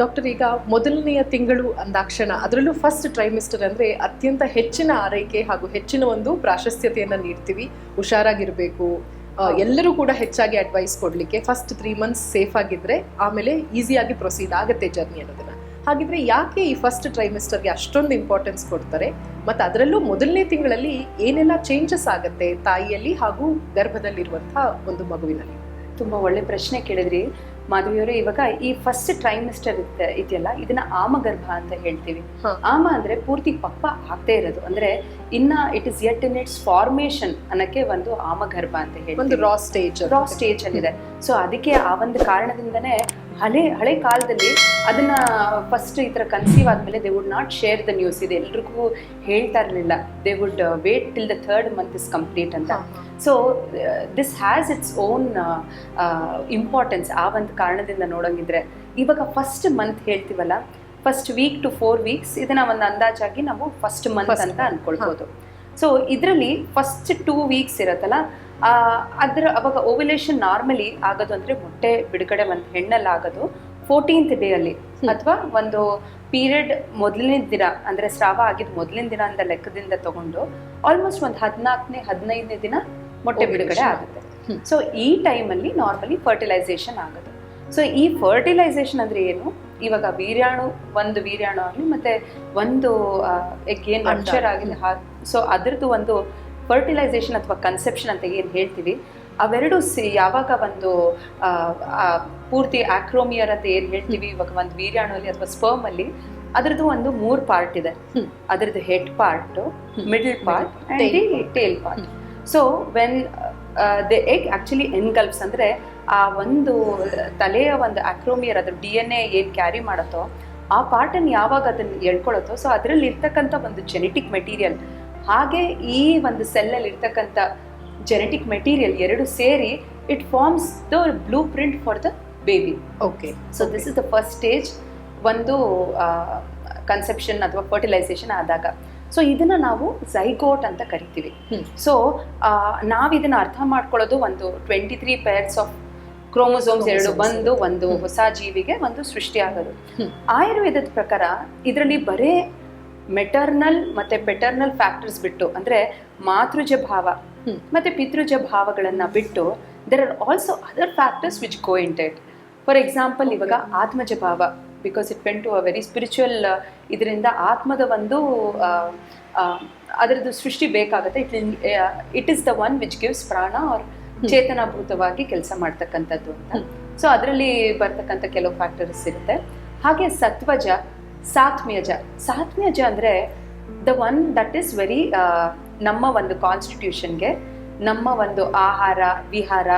Doctor, ಈಗ ಮೊದಲನೆಯ ತಿಂಗಳು ಅಂದಾಕ್ಷಣ ಅದರಲ್ಲೂ ಫಸ್ಟ್ ಟ್ರೈಮಿಸ್ಟರ್ ಅಂದರೆ ಅತ್ಯಂತ ಹೆಚ್ಚಿನ ಆರೈಕೆ ಹಾಗೂ ಹೆಚ್ಚಿನ ಒಂದು ಪ್ರಾಶಸ್ತ್ಯತೆಯನ್ನು ನೀಡ್ತೀವಿ. ಹುಷಾರಾಗಿರಬೇಕು, ಎಲ್ಲರೂ ಕೂಡ ಹೆಚ್ಚಾಗಿ ಅಡ್ವೈಸ್ ಕೊಡಲಿಕ್ಕೆ ಫಸ್ಟ್ 3 months ಸೇಫ್ ಆಗಿದ್ರೆ ಆಮೇಲೆ ಈಸಿಯಾಗಿ ಪ್ರೊಸೀಡ್ ಆಗುತ್ತೆ ಜರ್ನಿ ಅನ್ನೋದನ್ನ. ಹಾಗಿದ್ರೆ ಯಾಕೆ ಈ ಫಸ್ಟ್ ಟ್ರೈಮಿಸ್ಟರ್ಗೆ ಅಷ್ಟೊಂದು ಇಂಪಾರ್ಟೆನ್ಸ್ ಕೊಡ್ತಾರೆ, ಮತ್ತು ಅದರಲ್ಲೂ ಮೊದಲನೇ ತಿಂಗಳಲ್ಲಿ ಏನೆಲ್ಲ ಚೇಂಜಸ್ ಆಗುತ್ತೆ ತಾಯಿಯಲ್ಲಿ ಹಾಗೂ ಗರ್ಭದಲ್ಲಿರುವಂತಹ ಒಂದು ಮಗುವಿನಲ್ಲಿ? ತುಂಬ ಒಳ್ಳೆ ಪ್ರಶ್ನೆ ಕೇಳಿದ್ರಿ ಮಾಧವಿಯವರು. ಇವಾಗ ಈ ಫಸ್ಟ್ ಟ್ರೈಮಿಸ್ಟರ್ ಇದೆಯಲ್ಲ, ಇದನ್ನ ಆಮಗರ್ಭ ಅಂತ ಹೇಳ್ತೀವಿ. ಆಮ ಅಂದ್ರೆ ಪೂರ್ತಿ ಪಪ್ಪ ಆಗ್ತಾ ಇರೋದು, ಅಂದ್ರೆ ಇನ್ನ it is yet in its formation ಅನ್ನಕ್ಕೆ ಒಂದು ಆಮಗರ್ಭ ಅಂತ ಹೇಳಿ ಒಂದು ರಾ ಸ್ಟೇಜ್ ಅಲ್ಲಿದೆ. ಸೊ ಅದಕ್ಕೆ ಆ ಒಂದು ಕಾರಣದಿಂದನೇ ಹಳೆ ಕಾಲದಲ್ಲಿ ಅದನ್ನ ಫಸ್ಟ್ ಈ ತರ ಕನ್ಸೀವ್ ಆದ್ಮೇಲೆ they would not share the news. ಇದು ಎಲ್ರಿಗೂ ಹೇಳ್ತಾ ಇರಲಿಲ್ಲ. They would wait till the 3rd month is complete ಅಂತ. So this has its own importance. ಆ ಒಂದು ಕಾರಣದಿಂದ ನೋಡೋಂಗಿದ್ರೆ ಇವಾಗ ಫಸ್ಟ್ ಮಂತ್ ಹೇಳ್ತೀವಲ್ಲ, ಫಸ್ಟ್ ವೀಕ್ ಟು 4 weeks, ಇದನ್ನ ಒಂದು ಅಂದಾಜಾಗಿ ನಾವು ಫಸ್ಟ್ ಮಂತ್ ಅಂತ ಅನ್ಕೊಳ್ಬೋದು. ಸೊ ಇದರಲ್ಲಿ ಫಸ್ಟ್ 2 weeks ಇರತ್ತಲ್ಲ, ಅವಾಗ ಓವ್ಯುಲೇಷನ್ ನಾರ್ಮಲಿ ಆಗೋದು ಅಂದ್ರೆ ಮೊಟ್ಟೆ ಬಿಡುಗಡೆ ಒಂದು ಹೆಣ್ಣಲ್ಲಿ ಆಗೋದು 14th day ಅಲ್ಲಿ, ಅಥವಾ ಒಂದು ಪೀರಿಯಡ್ ಮೊದಲನೇ ದಿನ ಅಂದ್ರೆ ಸ್ರಾವ ಆಗಿದ್ದು ಮೊದಲಿನ ದಿನ ಅಂತ ಲೆಕ್ಕದಿಂದ ತಗೊಂಡು ಆಲ್ಮೋಸ್ಟ್ ಒಂದು 14ನೇ 15ನೇ ದಿನ ಮೊಟ್ಟೆ ಬಿಡುಗಡೆ ಆಗುತ್ತೆ. ಸೊ ಈ ಟೈಮಲ್ಲಿ ನಾರ್ಮಲಿ ಫರ್ಟಿಲೈಸೇಷನ್ ಆಗೋದು. ಸೊ ಈ ಫರ್ಟಿಲೈಸೇಷನ್ ಅಂದ್ರೆ ಏನು, ಇವಾಗ ಒಂದು ವೀರ್ಯಾಣು ಆಗಲಿ ಮತ್ತೆ ಒಂದು ಎಗ್ ಏನು ನರ್ಚರ್ ಆಗಿದೆ, ಸೊ ಅದರದ್ದು ಒಂದು ಫರ್ಟಿಲೈಸೇಷನ್ ಅಥವಾ ಕನ್ಸೆಪ್ಷನ್ ಅಂತ ಏನು ಹೇಳ್ತೀವಿ, ಅವೆರಡು ಯಾವಾಗ ಒಂದು ಪೂರ್ತಿ ಆಕ್ರೋಮಿಯರ್ ಅಂತ ಏನು ಹೇಳ್ತೀವಿ, ಇವಾಗ ಒಂದು ವೀರ್ಯಾಣುವಲ್ಲಿ ಅಥವಾ ಸ್ಪರ್ಮ್ ಅಲ್ಲಿ ಅದರದ್ದು ಒಂದು 3 ಪಾರ್ಟ್ ಇದೆ. ಅದರದ್ದು head part, middle part and the tail part. So when the egg actually engulfs ಅಂದ್ರೆ ಆ ಒಂದು ತಲೆಯ ಒಂದು ಆಕ್ರೋಮಿಯರ್, ಅದ್ರ DNA ಏನು ಕ್ಯಾರಿ ಮಾಡುತ್ತೋ ಆ ಪಾರ್ಟನ್ನು ಯಾವಾಗ ಅದನ್ನು ಎಳ್ಕೊಳ್ಳುತ್ತೋ, ಸೊ ಅದರಲ್ಲಿ ಇರ್ತಕ್ಕಂಥ ಒಂದು ಜೆನೆಟಿಕ್ ಮೆಟೀರಿಯಲ್ ಹಾಗೆ ಈ ಒಂದು ಸೆಲ್ಲಲ್ಲಿ ಇರ್ತಕ್ಕಂಥ ಜೆನೆಟಿಕ್ ಮೆಟೀರಿಯಲ್ ಎರಡು ಸೇರಿ it forms the blueprint for the baby. Okay. So this is the first stage ಒಂದು ಕನ್ಸೆಪ್ಷನ್ ಅಥವಾ ಫರ್ಟಿಲೈಸೇಷನ್ ಆದಾಗ. ಸೊ ಇದನ್ನ ನಾವು ಝೈಗೋಟ್ ಅಂತ ಕರಿತೀವಿ. ಸೊ ನಾವು ಇದನ್ನ ಅರ್ಥ ಮಾಡ್ಕೊಳ್ಳೋದು ಒಂದು 23 pairs ಆಫ್ ಕ್ರೋಮೋಸೋಮ್ಸ್ ಎರಡು ಬಂದು ಒಂದು ಹೊಸ ಜೀವಿಗೆ ಒಂದು ಸೃಷ್ಟಿ ಆಗೋದು. ಆಯುರ್ವೇದದ ಪ್ರಕಾರ ಇದರಲ್ಲಿ ಬರೇ ಮೆಟರ್ನಲ್ ಮತ್ತೆ ಪೆಟರ್ನಲ್ ಫ್ಯಾಕ್ಟರ್ಸ್ ಬಿಟ್ಟು, ಅಂದ್ರೆ ಮಾತೃಜ ಭಾವ ಮತ್ತೆ ಪಿತೃಜ ಭಾವಗಳನ್ನ ಬಿಟ್ಟು there are also other factors which go in it. For example, ಇವಾಗ ಆತ್ಮಜ ಭಾವ, because it went to a very spiritual, ಇದರಿಂದ ಆತ್ಮದ ಒಂದು ಅದರದ್ದು ಸೃಷ್ಟಿ ಬೇಕಾಗುತ್ತೆ. It is the one which gives ಪ್ರಾಣ ಆರ್ ಚೇತನಾಭೂತವಾಗಿ ಕೆಲಸ ಮಾಡ್ತಕ್ಕಂಥದ್ದು ಅಂತ. ಸೊ ಅದರಲ್ಲಿ ಬರ್ತಕ್ಕಂಥ ಕೆಲವು ಫ್ಯಾಕ್ಟರ್ಸ್ ಇರುತ್ತೆ. ಹಾಗೆ ಸತ್ವಜ, ಸಾತ್ಮ್ಯಜ ಅಂದ್ರೆ the one that is very ನಮ್ಮ ಒಂದು ಕಾನ್ಸ್ಟಿಟ್ಯೂಷನ್ಗೆ, ನಮ್ಮ ಒಂದು ಆಹಾರ ವಿಹಾರ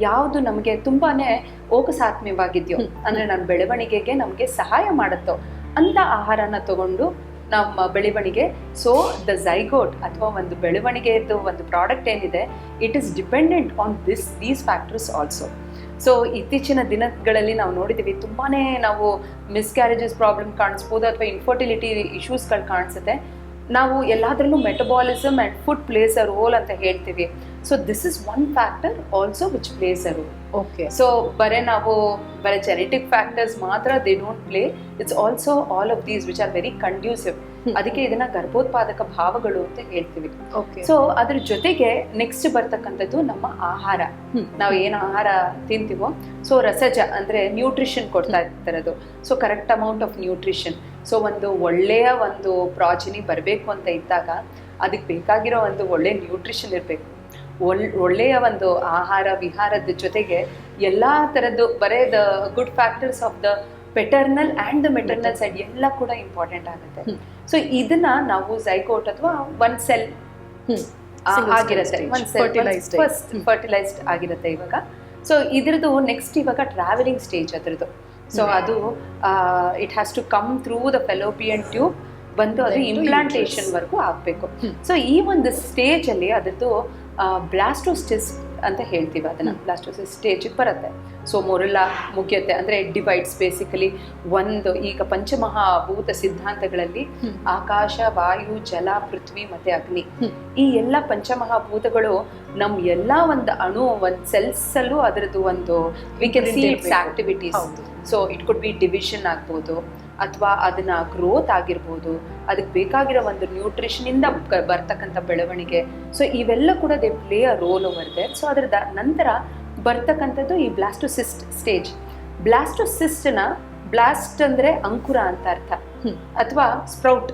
ಯಾವುದು ನಮಗೆ ತುಂಬಾನೇ ಓಕಸಾತ್ಮ್ಯವಾಗಿದೆಯೋ, ಅಂದ್ರೆ ನಮ್ಮ ಬೆಳವಣಿಗೆಗೆ ನಮಗೆ ಸಹಾಯ ಮಾಡುತ್ತೋ ಅಂತ ಆಹಾರನ ತಗೊಂಡು ನಮ್ಮ ಬೆಳವಣಿಗೆ. ಸೊ ದ ಝೈಗೋಟ್ ಅಥವಾ ಒಂದು ಬೆಳವಣಿಗೆದು ಒಂದು ಪ್ರಾಡಕ್ಟ್ ಏನಿದೆ, it is dependent on these factors also. So ಇತ್ತೀಚಿನ ದಿನಗಳಲ್ಲಿ ನಾವು ನೋಡಿದ್ದೀವಿ, ತುಂಬಾನೇ ನಾವು ಮಿಸ್ಕ್ಯಾರೇಜಸ್ ಪ್ರಾಬ್ಲಮ್ ಕಾಣಿಸ್ಬೋದು ಅಥವಾ ಇನ್ಫರ್ಟಿಲಿಟಿ ಇಶ್ಯೂಸ್ಗಳು ಕಾಣಿಸುತ್ತೆ. ನಾವು ಎಲ್ಲಾದ್ರಲ್ಲೂ metabolism and food plays a role ಅಂತ ಹೇಳ್ತೀವಿ. So this is one factor also which plays a role. Okay. So ಬರೇ ಜೆನೆಟಿಕ್ ಫ್ಯಾಕ್ಟರ್ಸ್ ಮಾತ್ರ they don't play, it's also all of these which are very conducive. ಅದಕ್ಕೆ ಇದನ್ನ ಗರ್ಭೋತ್ಪಾದಕ ಭಾವಗಳು ಅಂತ ಹೇಳ್ತೀವಿ. So ಅದ್ರ ಜೊತೆಗೆ ನೆಕ್ಸ್ಟ್ ಬರ್ತಕ್ಕಂಥದ್ದು ನಮ್ಮ ಆಹಾರ. ನಾವು ಏನು ಆಹಾರ ತಿಂತೀವೋ, ಸೊ ರಸಜ ಅಂದ್ರೆ ನ್ಯೂಟ್ರಿಷನ್ ಕೊಡ್ತಾ ಇರ್ತಾರದು. So correct amount of nutrition. So ಒಂದು ಒಳ್ಳೆಯ ಒಂದು ಪ್ರಾಜಿನಿ ಬರಬೇಕು ಅಂತ ಇದ್ದಾಗ ಅದಕ್ಕೆ ಬೇಕಾಗಿರೋ ಒಂದು ಒಳ್ಳೆ ನ್ಯೂಟ್ರಿಷನ್ ಇರಬೇಕು. ಒಳ್ಳೆಯ ಒಂದು ಆಹಾರ ವಿಹಾರದ ಜೊತೆಗೆ ಎಲ್ಲ ಥರದ್ದು ಬರೇ the good factors of the paternal and the maternal side ಎಲ್ಲ ಕೂಡ ಇಂಪಾರ್ಟೆಂಟ್ ಆಗುತ್ತೆ. ಸೊ ಇದನ್ನ ನಾವು ಝೈಗೋಟ್ ಅಥವಾ ಒನ್ ಸೆಲ್ ಆಗಿರುತ್ತೆ, ಫಸ್ಟ್ ಫರ್ಟಿಲೈಸ್ಡ್ ಆಗಿರುತ್ತೆ ಇವಾಗ. ಸೊ ಇದ್ರದ್ದು ನೆಕ್ಸ್ಟ್ ಇವಾಗ ಟ್ರಾವೆಲಿಂಗ್ ಸ್ಟೇಜ್ ಅದ್ರದ್ದು. ಸೊ ಅದು it has to come through the fallopian tube ಬಂದು ಅದು ಇಂಪ್ಲಾಂಟೇಷನ್ ವರ್ಗೂ ಆಗಬೇಕು. ಸೊ ಈ ಒಂದು ಸ್ಟೇಜ್ ಅಲ್ಲಿ ಅದರದ್ದು ಬ್ಲಾಸ್ಟೋಸಿಸ್ಟ್ ಅಂತ ಹೇಳ್ತೀವಿ ಅದನ್ನ. ಬ್ಲಾಸ್ಟೋಸಿಸ್ಟ್ ಸ್ಟೇಜಿಗೆ ಬರುತ್ತೆ. ಸೊ ಮೊರೆಲ್ಲಾ ಮುಗಿಯುತ್ತೆ, ಅಂದ್ರೆ ಡಿವೈಡ್ಸ್ ಬೇಸಿಕಲಿ ಒಂದು. ಈಗ ಪಂಚಮಹಾಭೂತ ಸಿದ್ಧಾಂತಗಳಲ್ಲಿ ಆಕಾಶ, ವಾಯು, ಜಲ, ಪೃಥ್ವಿ ಮತ್ತೆ ಅಗ್ನಿ, ಈ ಎಲ್ಲ ಪಂಚಮಹಾಭೂತಗಳು ನಮ್ ಎಲ್ಲಾ ಒಂದು ಅಣು, ಒಂದು ಸೆಲ್ಸ್ ಅಲ್ಲೂ ಅದರದ್ದು ಒಂದು we can see it's activities. So it could be division ಆಗ್ಬೋದು, ಅಥವಾ ಅದನ್ನ ಗ್ರೋತ್ ಆಗಿರ್ಬೋದು, ಅದಕ್ಕೆ ಬೇಕಾಗಿರೋ ಒಂದು ನ್ಯೂಟ್ರಿಷನ್ ಇಂದ ಬರ್ತಕ್ಕಂಥ ಬೆಳವಣಿಗೆ. ಸೊ ಇವೆಲ್ಲ ಕೂಡ they play a role over there. So ಅದರ ನಂತರ ಬರ್ತಕ್ಕಂಥದ್ದು ಈ ಬ್ಲಾಸ್ಟೋಸಿಸ್ಟ್ ಸ್ಟೇಜ್. ಬ್ಲಾಸ್ಟೋಸಿಸ್ಟ್ನ, ಬ್ಲಾಸ್ಟ್ ಅಂದ್ರೆ ಅಂಕುರ ಅಂತ ಅರ್ಥ, ಅಥವಾ ಸ್ಪ್ರೌಟ್,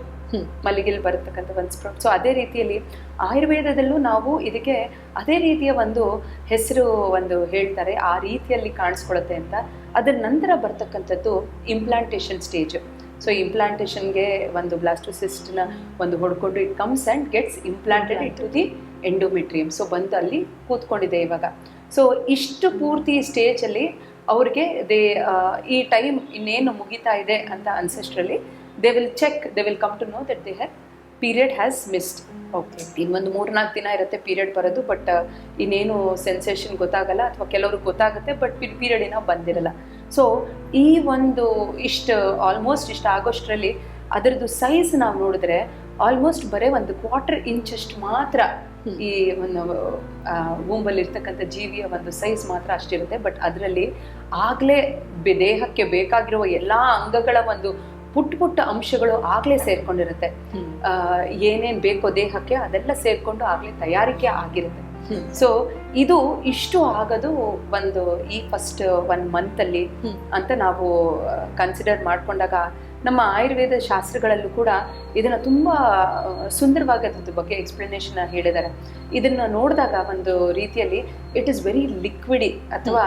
ಮಲ್ಲಿಗೆಲ್ ಬರತಕ್ಕಂಥ ಒಂದು ಸ್ಪ್ರೌಟ್. ಸೊ ಅದೇ ರೀತಿಯಲ್ಲಿ ಆಯುರ್ವೇದದಲ್ಲೂ ನಾವು ಇದಕ್ಕೆ ಅದೇ ರೀತಿಯ ಒಂದು ಹೆಸರು ಒಂದು ಹೇಳ್ತಾರೆ, ಆ ರೀತಿಯಲ್ಲಿ ಕಾಣಿಸ್ಕೊಳುತ್ತೆ ಅಂತ. ಅದರ ನಂತರ ಬರ್ತಕ್ಕಂಥದ್ದು ಇಂಪ್ಲಾಂಟೇಷನ್ ಸ್ಟೇಜ್. ಸೊ ಇಂಪ್ಲಾಂಟೇಷನ್ಗೆ ಒಂದು ಬ್ಲಾಸ್ಟೋಸಿಸ್ಟ್ನ ಒಂದು ಹೊಡ್ಕೊಂಡು it comes and gets implanted into the endometrium. So ಬಂದು ಅಲ್ಲಿ ಕೂತ್ಕೊಂಡಿದೆ ಇವಾಗ. ಸೊ ಇಷ್ಟು ಪೂರ್ತಿ ಸ್ಟೇಜಲ್ಲಿ ಅವ್ರಿಗೆ ಈ ಟೈಮ್ ಇನ್ನೇನು ಮುಗಿತಾ ಇದೆ ಅಂತ ಅನ್ಸಷ್ಟರಲ್ಲಿ they will check, they will come to know that their period has missed. Okay, ಇನ್ನೊಂದು 3-4 ದಿನ ಇರುತ್ತೆ ಪೀರಿಯಡ್ ಬರೋದು, ಬಟ್ ಇನ್ನೇನು ಸೆನ್ಸೇಷನ್ ಗೊತ್ತಾಗಲ್ಲ, ಅಥವಾ ಕೆಲವ್ರಿಗೆ ಗೊತ್ತಾಗುತ್ತೆ ಬಟ್ ಪೀರಿಯಡ್ ಏನೋ ಬಂದಿರಲ್ಲ. ಸೊ ಈ ಒಂದು ಆಲ್ಮೋಸ್ಟ್ ಇಷ್ಟು ಆಗೋಷ್ಟರಲ್ಲಿ ಅದರದ್ದು ಸೈಜ್ ನಾವು ನೋಡಿದ್ರೆ ಆಲ್ಮೋಸ್ಟ್ ಬರೀ ಒಂದು 1/4 ಇಂಚಷ್ಟು ಮಾತ್ರ ಈ ಒಂದು ವೂಂಬಲ್ಲಿ ಇರ್ತಕ್ಕಂಥ ಜೀವಿಯ ಒಂದು ಸೈಜ್ ಮಾತ್ರ ಅಷ್ಟಿರುತ್ತೆ. ಬಟ್ ಅದರಲ್ಲಿ ಆಗಲೇ ದೇಹಕ್ಕೆ ಬೇಕಾಗಿರುವ ಎಲ್ಲ ಅಂಗಗಳ ಒಂದು ಪುಟ್ಟ ಅಂಶಗಳು ಆಗ್ಲೇ ಸೇರ್ಕೊಂಡಿರುತ್ತೆ. ಏನೇನ್ ಬೇಕೋ ದೇಹಕ್ಕೆ ಅದೆಲ್ಲ ಸೇರ್ಕೊಂಡು ಆಗ್ಲೇ ತಯಾರಿಕೆ ಆಗಿರುತ್ತೆ. ಸೊ ಇದು ಇಷ್ಟು ಆಗೋದು ಒಂದು ಈ ಫಸ್ಟ್ 1 month ಅಲ್ಲಿ ಅಂತ ನಾವು ಕನ್ಸಿಡರ್ ಮಾಡ್ಕೊಂಡಾಗ, ನಮ್ಮ ಆಯುರ್ವೇದ ಶಾಸ್ತ್ರಗಳಲ್ಲೂ ಕೂಡ ಇದನ್ನ ತುಂಬಾ ಸುಂದರವಾಗಿ ಅದ್ರ ಬಗ್ಗೆ ಎಕ್ಸ್ಪ್ಲನೇಷನ್ ಹೇಳಿದ್ದಾರೆ. ಇದನ್ನ ನೋಡಿದಾಗ ಒಂದು ರೀತಿಯಲ್ಲಿ ಇಟ್ ಇಸ್ ವೆರಿ ಲಿಕ್ವಿಡಿ, ಅಥವಾ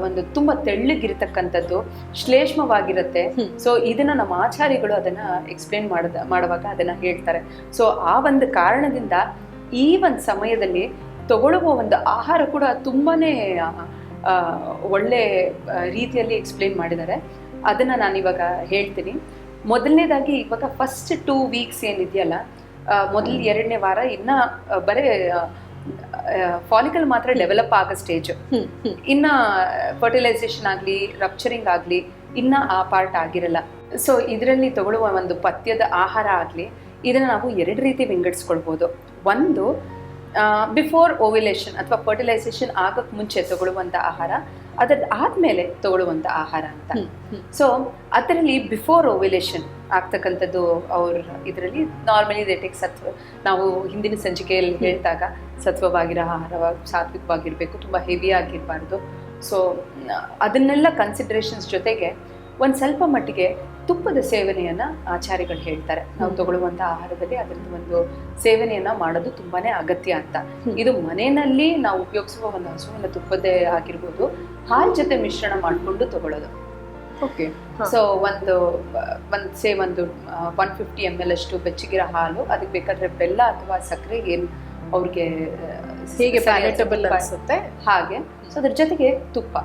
ಒಂದು ತುಂಬಾ ತೆಳ್ಳಗಿರ್ತಕ್ಕಂಥದ್ದು, ಶ್ಲೇಷ್ಮವಾಗಿರುತ್ತೆ. ಸೊ ಇದನ್ನ ನಮ್ಮ ಆಚಾರ್ಯಗಳು ಅದನ್ನ ಎಕ್ಸ್ಪ್ಲೇನ್ ಮಾಡುವಾಗ ಅದನ್ನ ಹೇಳ್ತಾರೆ. ಸೊ ಆ ಒಂದು ಕಾರಣದಿಂದ ಈ ಒಂದು ಸಮಯದಲ್ಲಿ ತಗೊಳ್ಳುವ ಒಂದು ಆಹಾರ ಕೂಡ ತುಂಬಾನೇ ಒಳ್ಳೆ ರೀತಿಯಲ್ಲಿ ಎಕ್ಸ್ಪ್ಲೇನ್ ಮಾಡಿದ್ದಾರೆ. ಅದನ್ನ ನಾನು ಇವಾಗ ಹೇಳ್ತೀನಿ. ಮೊದಲನೇದಾಗಿ ಇವಾಗ ಫಸ್ಟ್ 2 weeks ಏನಿದೆಯಲ್ಲ, ಮೊದಲ 2ನೇ ವಾರ ಇನ್ನ ಬರೇ ಫಾಲಿಕಲ್ ಮಾತ್ರ ಡೆವಲಪ್ ಆಗೋ ಸ್ಟೇಜ್. ಇನ್ನ ಫರ್ಟಿಲೈಸೇಷನ್ ಆಗಲಿ, ರಪ್ಚರಿಂಗ್ ಆಗಲಿ ಇನ್ನ ಆ ಪಾರ್ಟ್ ಆಗಿರಲ್ಲ. ಸೊ ಇದರಲ್ಲಿ ತಗೊಳ್ಳುವ ಒಂದು ಪಥ್ಯದ ಆಹಾರ ಆಗಲಿ, ಇದನ್ನ ನಾವು 2 ರೀತಿ ವಿಂಗಡಿಸ್ಕೊಳ್ಬೋದು. ಒಂದು ಬಿಫೋರ್ ಓವ್ಯುಲೇಷನ್ ಅಥವಾ ಫರ್ಟಿಲೈಸೇಷನ್ ಆಗಕ್ಕೆ ಮುಂಚೆ ತಗೊಳ್ಳುವಂಥ ಆಹಾರ, ಅದರ ಆದ್ಮೇಲೆ ತಗೊಳ್ಳುವಂಥ ಆಹಾರ ಅಂತ. ಸೊ ಅದರಲ್ಲಿ ಬಿಫೋರ್ ಓವ್ಯುಲೇಷನ್ ಆಗ್ತಕ್ಕಂಥದ್ದು ಇದರಲ್ಲಿ ನಾರ್ಮಲಿ ದೇ ಟೇಕ್ ಸತ್ವ. ನಾವು ಹಿಂದಿನ ಸಂಚಿಕೆಯಲ್ಲಿ ಹೇಳಿದಾಗ ಸತ್ವವಾಗಿರೋ ಆಹಾರ, ಸಾತ್ವಿಕವಾಗಿರಬೇಕು, ತುಂಬ ಹೆವಿ ಆಗಿರಬಾರ್ದು. ಸೊ ಅದನ್ನೆಲ್ಲ ಕನ್ಸಿಡರೇಷನ್ಸ್ ಜೊತೆಗೆ ಒಂದು ಸ್ವಲ್ಪ ಮಟ್ಟಿಗೆ ತುಪ್ಪದ ಸೇವನೆಯನ್ನ ಆಚಾರ್ಯಗಳು ಹೇಳ್ತಾರೆ. ನಾವು ತಗೊಳ್ಳುವಂಥ ಆಹಾರದಲ್ಲಿ ಅದರದ್ದು ಒಂದು ಸೇವನೆಯನ್ನ ಮಾಡೋದು ತುಂಬಾನೇ ಅಗತ್ಯ ಅಂತ. ಇದು ಮನೆಯಲ್ಲಿ ನಾವು ಉಪಯೋಗಿಸುವ ಒಂದು ಹಸುವಿನ ತುಪ್ಪದೇ ಆಗಿರ್ಬೋದು, ಹಾಲ್ ಜೊತೆ ಮಿಶ್ರಣ ಮಾಡಿಕೊಂಡು ತಗೊಳ್ಳೋದು. ಓಕೆ. ಸೊ ಒಂದು 150 ml ಅಷ್ಟು ಬೆಚ್ಚಗಿರೋ ಹಾಲು, ಅದಕ್ಕೆ ಬೇಕಾದ್ರೆ ಬೆಲ್ಲ ಅಥವಾ ಸಕ್ಕರೆ, ಏನು ಅವ್ರಿಗೆ ಹೇಗೆ ಪ್ಯಾಲೆಟಬಲ್ ಅನ್ಸುತ್ತೆ ಹಾಗೆ. ಸೊ ಅದ್ರ ಜೊತೆಗೆ ತುಪ್ಪ.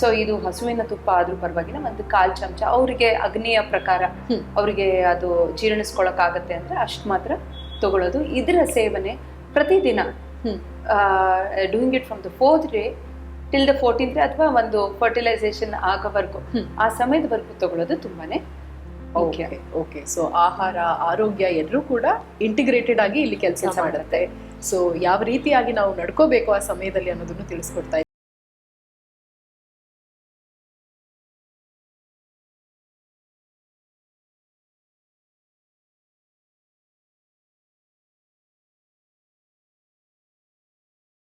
ಸೊ ಇದು ಹಸುವಿನ ತುಪ್ಪ ಆದ್ರೂ ಪರವಾಗಿಲ್ಲ, ಒಂದು 1/4 ಚಮಚ ಅವರಿಗೆ ಅಗ್ನಿಯ ಪ್ರಕಾರ ಅವರಿಗೆ ಅದು ಜೀರ್ಣಿಸ್ಕೊಳಕ್ಕಾಗತ್ತೆ ಅಂದ್ರೆ ಅಷ್ಟು ಮಾತ್ರ ತಗೊಳ್ಳೋದು. ಇದರ ಸೇವನೆ ಪ್ರತಿದಿನ, doing it from the 4th day till the 14th day, ಅಥವಾ ಒಂದು ಫರ್ಟಿಲೈಸೇಷನ್ ಆಗೋವರೆಗೂ, ಆ ಸಮಯದವರೆಗೂ ತಗೊಳ್ಳೋದು ತುಂಬಾನೇ ಮುಖ್ಯ. ಓಕೆ. ಸೊ ಆಹಾರ, ಆರೋಗ್ಯ ಎಲ್ಲರೂ ಕೂಡ ಇಂಟಿಗ್ರೇಟೆಡ್ ಆಗಿ ಇಲ್ಲಿ ಕೆಲಸ ಮಾಡುತ್ತೆ. ಸೊ ಯಾವ ರೀತಿಯಾಗಿ ನಾವು ನಡ್ಕೋಬೇಕು ಆ ಸಮಯದಲ್ಲಿ ಅನ್ನೋದನ್ನು ತಿಳಿಸ್ಕೊಡ್ತಾ